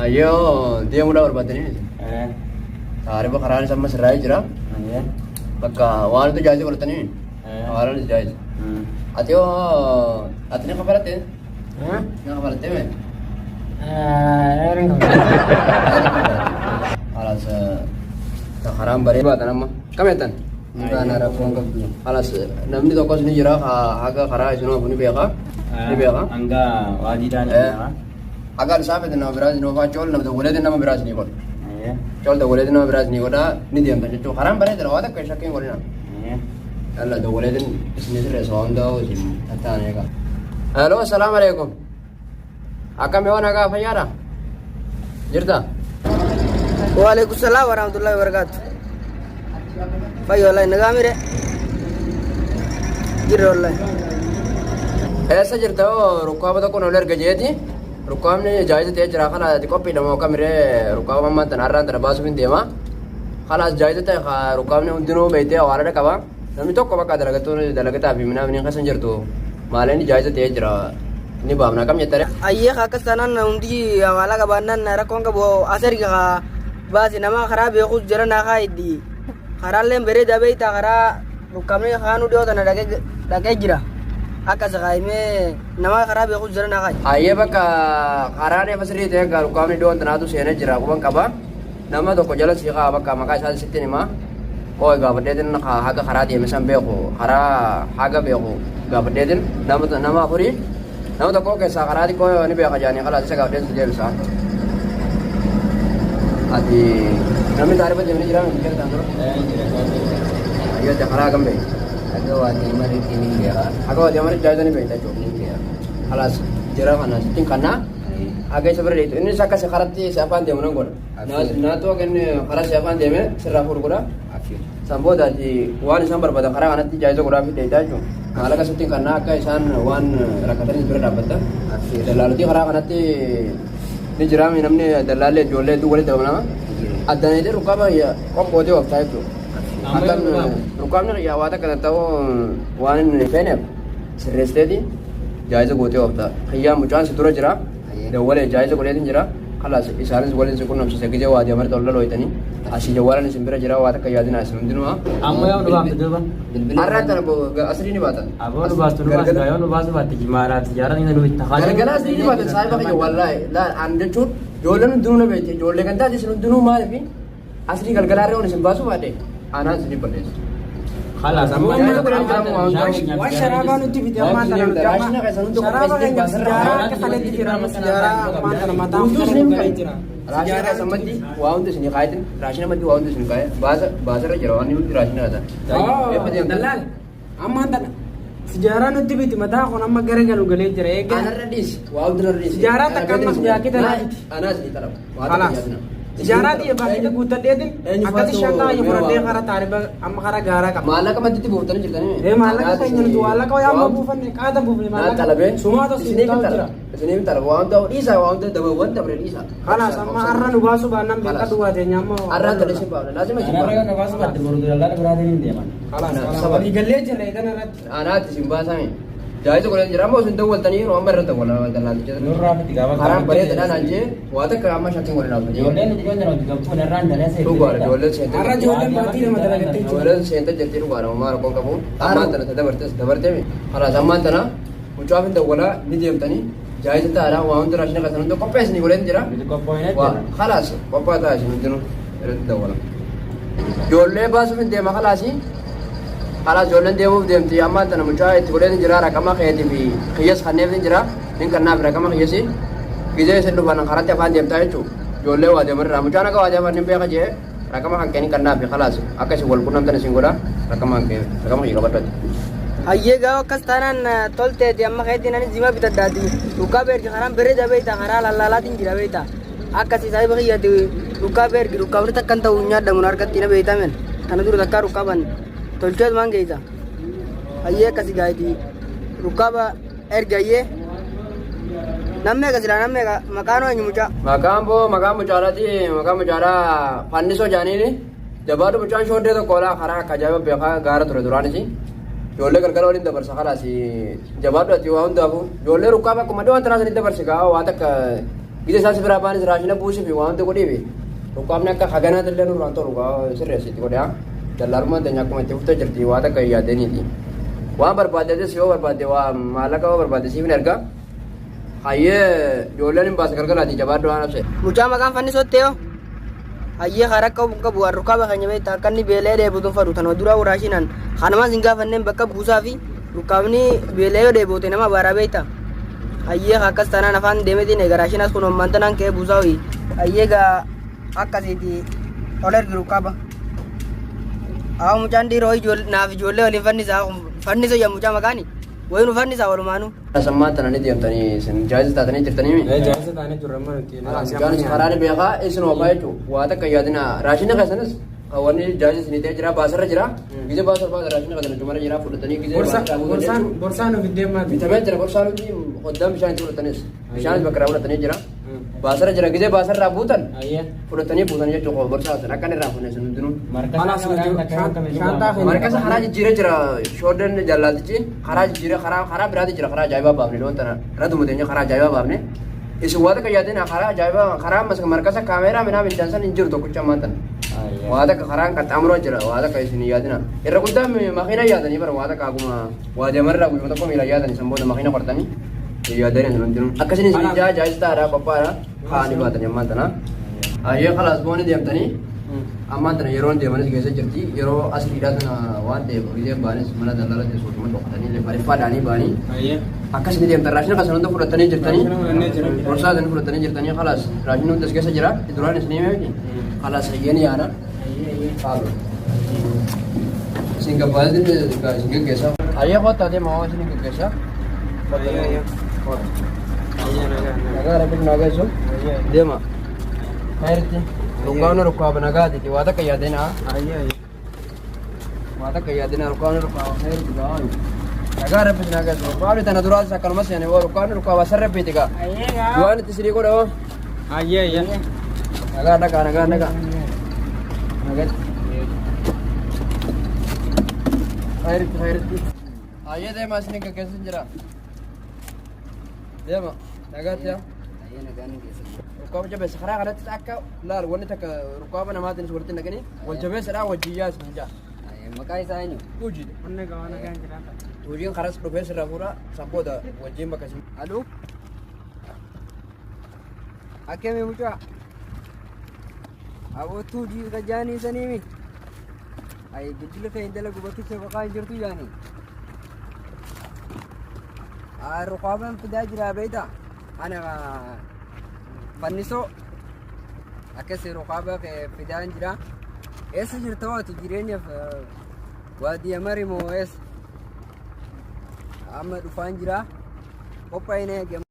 Ayo, dia mudah berbuat ini. Hari bakaran sama serai jera. Bakka waan itu jahit kalau tani. Awalan itu jahit. Atio, atnya kaparat ya? Nggak kaparat ya? Alas, haram bari buat nama. Kami tan. Enggak nara puang kau. Alas, namni toko sini jera, agak hara isno puni beka. Ini beka. Angga wajidan. Agar sampai dengan beras ini, col, nama boleh dengan beras ini kok. Col, boleh dengan beras ini kok dah. Ini dia macam tu. Haram bari terus ada kerja keng korina. Allah, boleh dengan sini sini sound dah, sini kata ni kan. Halo, assalamualaikum. Akam mewan agak apa yara? Jirta. Waalaikumsalam warahmatullahi wabarakatuh. Baik, Allah negami re. Jiro Allah. ऐसा jirta हो रुकावट को नॉलेज गजे थी रुकाम ने जायज़ ते जरा खाला देखो पिना मौका मेरे रुकाव मम्मा तनारा तन बासु बिन देवा खाला जायज़ ते रुकाम ने उन दिनों बेटे आवारा कबा नमी तो कबा का दलगता अभी मिना बिन खसन जरतो माले ने जायज़ ते जरा ini bamna kam nyetare Ayah kakak sanan undi awala kabanan nara kong kabo asar ka basi nama khara be khus jara na khaidi khara lem bere dabe ta khara rukamne khanu dio ta na dake jira aka sakai me nama khara be khus jara na khai ayah baka kharane fasri te ga rukamne do tana tu sene jira ko bang kaba nama to ko jala si ka baka maka sa sitte ni ma o ga bade den kha haga khara di mesam be ko khara haga be ko ga bade den nama puri nama to ko ke sakarati ko ni be khajani khala se ga den je bisa adi nami tare ba jemni jira ni kerta ndoro ayo ja khara gambe ago adi mari kini ya ago adi mari jayani be ta chokni ya khalas jira kana tin kana agai sebenarnya itu ini saka sakarati siapa dia menang gol na to kan khara siapa dia me serah pur gora sambo dadi wan sambar pada khara anati jayzo gora fi dai jo ala ka suting kana ka isan wan rakatan ber dapat dalal ti khara anati ni jiram namne dalale jole tu gole dawna adane de rukaba ya kom bode waktu itu akan rukamnya ya wata kana tahu wan fene serestedi jayzo gote waktu khiyam mujan situra jira dawale jayzo gole din jira خلاص إسرائيل زوالين سكون نفس سكجة وادي أمر تولى لو يتني أشي جوالنا سمبرة جرا واتك كيادنا أسمع دينوا Amma yang nuba betul bang. أراد أنا بو أسري نبات Abu nuba tu nuba gaya nuba tu bati gimana sejarah ini nuba tahan. gara-gara asli nibات saya pakai jawalai lah anda cut jolan dunu bete jolan kan tadi selu dunu mah tapi asli gara-gara orang sembasu ada anak sini pedes Khala sama wa syaraban uti bi jama tan rasnya kayak selu tuh syaraban yang sejarah ke kalian dikira sejarah mantan mata rasnya kayak sama di waun tuh sini kaitin rasnya mah di waun tuh sini kayak bahasa rajawan ini rasnya ada dalal amma tan sejarah nuti bi mata ko nama gara-gara gale jere anak radis waun tuh radis sejarah takkan mas kita anak sini taraf sejarah dia bahasa itu buta dia din akati syata yang pernah dia kara tariba amma kara gara ka malah ka mati butan ceritanya malah ka ingin jual ka yang babu fan ka ada bubu malah talabe semua to sini bentar waun tuh isa waun tuh dawa waun tuh isa kala sama arran ubasu banam beka dua dia nyamo arran tadi sih pak lazim sih pak Mereka kawas bati baru dalar berada ini dia man. kala sama digalle jere dan anak sih bahasa ini jadi itu kalau jeram mau sentuh buat tani nomor itu kalau dalam itu Nurra tiga bang. haram beri dan aja wata kerama syaking orang lain Jolen juga jangan juga punya ran dan saya. tu gua jolen sente arran jolan mati nama dalam itu jolen sente jadi tu gua nomor kau kamu aman tanah tidak bertemu kalau zaman tanah ucapin tu gula ni diam tani jadi itu ada uang tu rasanya kasih untuk kopes ni gula jeram Itu kau poinnya. wah kalas kopa tu aja ni itu gula jolen bahasa pun dia makalasi خلاص جولن ديو ديم تي اما تنا مجاهد تقولين جرا رقم خيتي في قياس خنيف جرا من كنا برقم قياسي كيزه سلو بان خرات فان ديم تايچو جولے واجه مر رامچانا کا واجه من بيغه جه رقم خن كني كنا في خلاص اكاش ول كنم تنا سينغولا رقم خي غبطت ayye gawa kastanan tolte di amma khayti nani zima bita dadi uka ber haram bere jabe ta haral allala tin jira beta akasi sai bagi yadi uka ber uka ber takkan taunya damunar katina beta men tanadur takar uka ban tolchet mangeita ayye kasi gaidi rukaba ergaye namme kasira namme makano nyumucha makam mucara ti makam mucara fanniso jani ni jabadu mucan shode to kola khara khajaba beha gara tur durani si jolle galgal walin dabar sakala si jabadu ti wa unda bu jolle rukaba ko madu antara ni dabar siga wa tak Gita isaan si bira baanis raashina buusii fi waan tokko dhiibe. Rukkaamni akka haganaa illee nurraan ta'u rukaa sirreessitti godhaa. Dallaalumaan teenya akkuma itti fuftee jirti waan akka yaadaniiti. Waan barbaaddees yoo barbaadde waa maallaqa yoo barbaadde siif ni ergaa. Hayyee ijoolleen hin baasa galgalaati jabaaddu waan abse. Mucaa maqaan fannisootte yoo. Hayyee karaa qabu harkaa bakka beektaa akka inni beelee dheebotuun fadhu tanuma dura waraashinaan kanumaan hin gaafanneen bakka buusaa fi rukkaabni beelee yoo dheebote nama baaraa beektaa. Hayyee akkas tanaan afaan deemetiin garaashinaas kun hommaan tanaan ka'ee buusaa ho'i. Hayyee gaa akkasiiti ol ergi rukkaaba. Haa mucaan dhiiroo naaf ijoollee waliin fannisaa yaa mucaa maqaani. Wayi nu fannisaa walumaanu. Sammaan tananii deemtanii isin jaayisa taatanii jirtanii mi? Jaayisa taatanii jirra mana Gaanis karaa beekaa isin oofaa jechuudha. Waa takka yaadina raashina keessanis wanni jaayisa isinii ta'e jira baasarra jira. Gise baasar baasa raashina keessan jumara jira fudhatanii gise borsaan ofi deemaa bitamee jira borsaan nuti hoddaan bishaan itti fudhatanis bishaanis bakka irraa fudhatanii jira. Baasarra jira gise baasarraa buutan fudhatanii buutan jechuudha borsaa sana akka irraa fuudhan isin hundinuu. Markasa karaa jijjiiree jira shoodden jallaatichi karaa jijjiiree karaa biraati jira karaa ajaa'ibaa baafne loon tana irra dumuteenya karaa ajaa'ibaa baafne isin waa takka yaadina karaa ajaa'ibaa karaa markasa kaameeraa minaa mindaansan hin jiru tokkicha ammaan tana waa takka karaan qaxxaamuroo jira waa takka isin yaadina irra guddaa makiina yaadanii bara waa takka akkuma waa deemarraa guyyuma tokko miila yaadanii san booda makiina qortanii yaadanii isin hundinuu akkasiin isin jaayisa ta'aadhaa qophaadhaa kaa'anii baatanii ammaan tana ayyee kalaas booni deemtanii ammaan tana yeroo deemanis keessa jirti yeroo asliidhaa tana waan ta'eef gizee baanis mana daldala teessuutuma dhokatanii bariffaadhaanii baanii akkasini deemtan raashina kasan hunda fudhatanii jirtanii borsaa isin fudhatanii jirtanii kalaas raashina hundas keessa jira duraan isinii meeqi kalaas hayyeen yaana haalu isin gabbaatiin isin geggeessa hayyee kottaa deema waan isin geggeessa nagaa rabbiin nageessu deema hayritti rukkaawwan rukkaawwan nagaati waa takka yaadina waa takka yaadina rukkaawwan rukkaawwan hayritti gaawwan nagaa rabbiin nageessu rukkaawwan tana duraas akkanuma seene waa rukkaawwan rukkaawwan sarrabbiiti gaa du'aan itti sirii godha nagaa nagaa nagaa nagaa hayritti hayritti hayyee deemaa isin geggeessin jira deema nagaatti yaa rukkaaba jabeessa karaa kanatti akka laal wanni takka rukkaaba namaatiin walitti naqanii wal jabeessadhaa wajjiyyaa isin jaa maqaa isaa eenyu tuujiidha tuujiin karas dhufee sirraa fuudha sabbooda wajjiin bakka isin aduu akkami mucaa aboo tuujii gajaanii saniimi ay bilbila kee dalagu bakkicha baqaa hin jirtu jaanii rukaaban fidaa jira beeyta ana fannisoo akkasii rukaaba fidaan jira eessa jirta waati jireenyaaf waadiya mari moo eessa amma dhufaan jira qophaa'ina eegama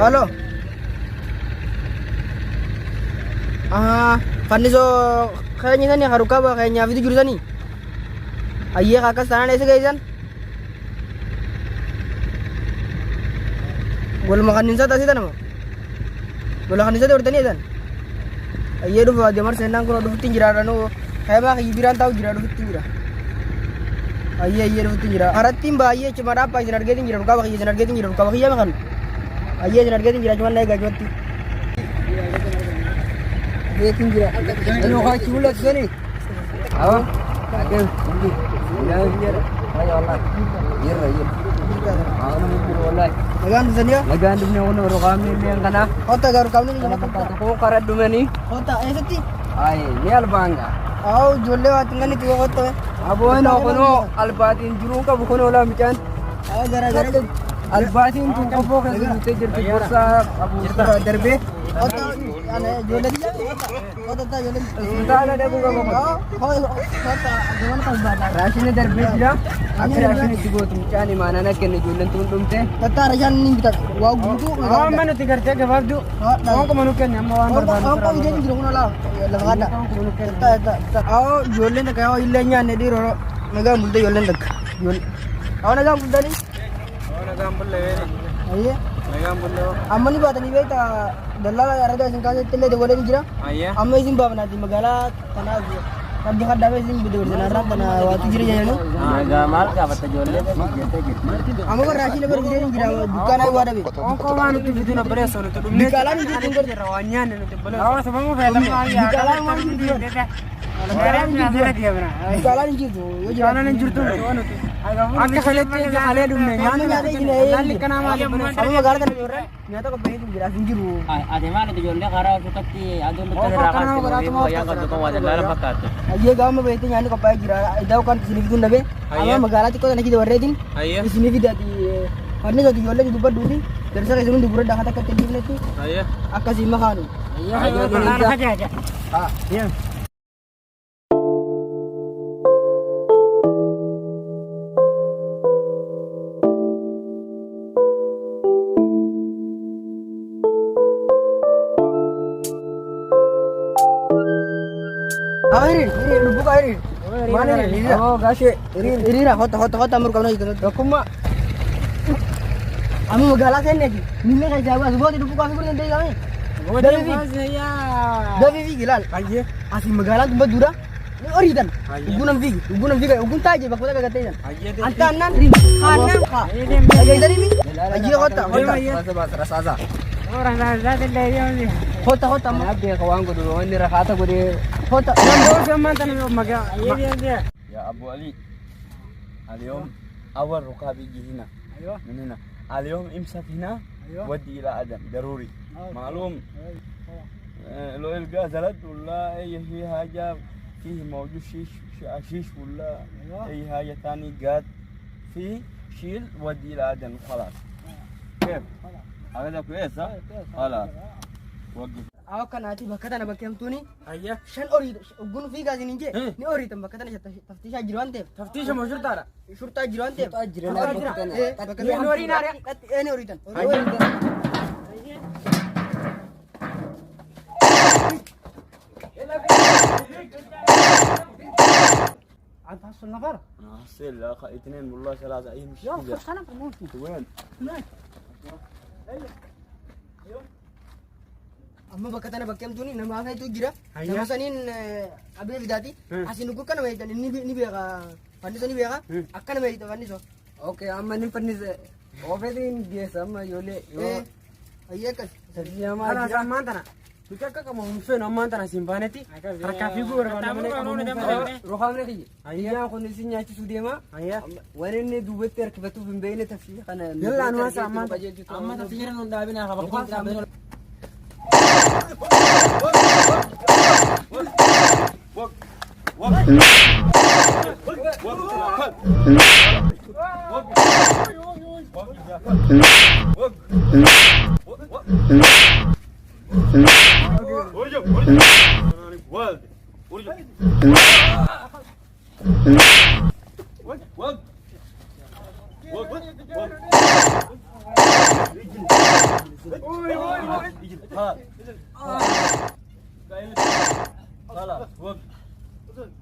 halo fannisoo keenya sanii harukaba keenyaaf itti jiru sanii hayyee akkas taanaan eessa geessan golma kanniisaa taasisa nama gola kanniisaa hortanii eessan hayyee dhufa deemar seennaan kun dhufutti jira dhanuu heemaa kiyyi biraan taa'u jira dhufutti jira hayyee dhufutti jira harattiin baay'ee cima dhaabbaa isin argeetiin jira rukaba kiyya isin argeetiin jira rukaba kiyya makan ayyee isin argeetiin jira cuman eegaa jirti argeetiin jira anoo kaachi mul'atu sani awa adeem ilaahin jira ayya wallahi jirra nagaan dhufaniyo nagaan dhufne kun rukaamni illeen kana hota gaa rukaamni jala fakkaata koo kara dhumanii hota eessatti ay ni albaanga aw ijoollee waa xinganitti koo hota aboon kunoo albaatiin jiruu qabu kunoo laamichaan gara gara albaatiin tun qofoo kan jirte jirti gorsaa qabu darbee hota ijoollee hota ijoollee sultaana dhabuu qaba hota gaman kan baadha raashina darbee jira akka raashina itti gootu mucaan imaanaan akka inni ijoolleen tun dhumte tatta raashaan ni bita waa guutuu waan mana itti gartee gabaabdu waan kuma nu kenne amma waan barbaadu waan qabu jedhu jira kun alaa lafa hadda tatta awo ijoolleen takka yoo illee nyaanne dhiiroo nagaan bultee ijoolleen takka awo nagaan bultanii Aye. Amma ni baatanii beekta dallala arada isin kaasatti illee dabalee jira. Amma isin baafnaati magaalaa kanaaf kan kadhaame isin bide barsiisanaarraa kana waatu jira jedhanu. Maal gaafata ijoollee? Amma barraashii lafa fidee hin jira dukkaanaa waa dhabe. Waan nuti fiduun abbareessa nuti dhumne. Dukkaanaan hin jirtu godhe. Waan nyaanne nuti abbareessa. Dukkaanaan waan hin jirtu. Dukkaanaan hin jirtu. Dukkaanaan hin jirtu. Akka kaleetti halee dhumne nyaanni kanaa maali? Amma magaalaa kana jirra nyaata qopheessee hin jira hin jiru. Ati maal ijoollee karaa ofiitti aduun bitta irraa kaasee wayyaa qabdu kan waa dallaa fakkaatu. Ayyee gaama beekte nyaanni qophaa'ee jira. Iddoo kan isin fiduun dhabe. Amma magaalaa xiqqoo sana keessa warreetiin isin fidaati. Wanni sooti ijoollee dubbadduuti. Darsa keessa hundi gurra dhagaa takka itti himnetti. Akkasii makaanu. Hiriir lubbuka hiriir. Maal hiriir? Oh gaashee hiriira hota amur qabna jiru. Akkuma amma magaalaa seenneeti. Minne kan jaabu asbooti lubbuka fi gurra deegame. Dafi fiigi laal. Asii magaalaa dubba dura ni oriitan. Ugunan fiiga ugun taajee bakka bakka gateessan. Anta annaan rim aannan haa. Dhageessanii mi? Ajjii hota. Hota amma. Abdii kawaan godhu wanni rakaata godhee. Hota. يا أبو علي اليوم أول ركاب يجي هنا من هنا اليوم امسك هنا ودي إلى أدم ضروري معلوم لو يلقى زلد ولا أي حاجة فيه موجود شيش ولا أي حاجة ثاني قاد فيه شيل ودي إلى أدم خلاص كيف هذا كويس ها خلاص وقف Awa kanaati bakka tana bakkeemtuuni shan orii gun fiigaa isin hin jee ni oriitan bakka tana taftiishaa jiru waan ta'eef. Taftiisha moo shurtaadha? Shurtaa jiru waan ta'eef. Ni oriinaare? Ni oriitan. أنت حصل نفر؟ حصل اثنين والله ثلاثة أي مشكلة وين؟ Amma bakka tana bakkeemtuuni nama hafeetu jira. Nama saniin abee fidaati. Asiin dhuguu kana meeshaan ni beeka. Fannisa ni beeka. Akkana meeshaa fanniso. Okay, amma ni fannise. Ofeetiin geessa amma ijoollee. Ayyee akkas. Kanaaf ammaan tana. Bika akka qabu humfeen ammaan tana siin baanetti. Harkaa fiiguu barbaadamanii rohaamne kiyye. Ayyaa kun isin nyaachisuu deema. Waan inni duubatti harkifatuuf hin beekne tafsii kana. Yallaan waasa ammaan Amma tafsiira nun dhaabinaa bakka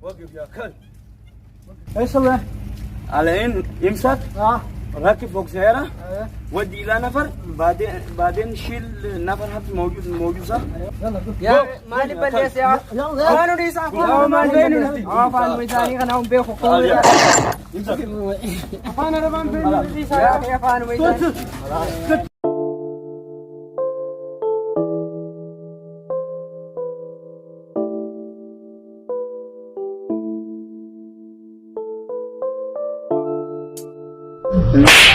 وقف يا كلب ايش سوى؟ الحين يمسك ركب فوق سيارة ودي إلى نفر بعدين شيل نفر حتى موجود صح؟ يا مالي بليس يا يلا نوري صح ما بيننا فان ميزاني كنا هم بيخو يمسك فان ربان بيننا يا فان ميزاني Mm-hmm.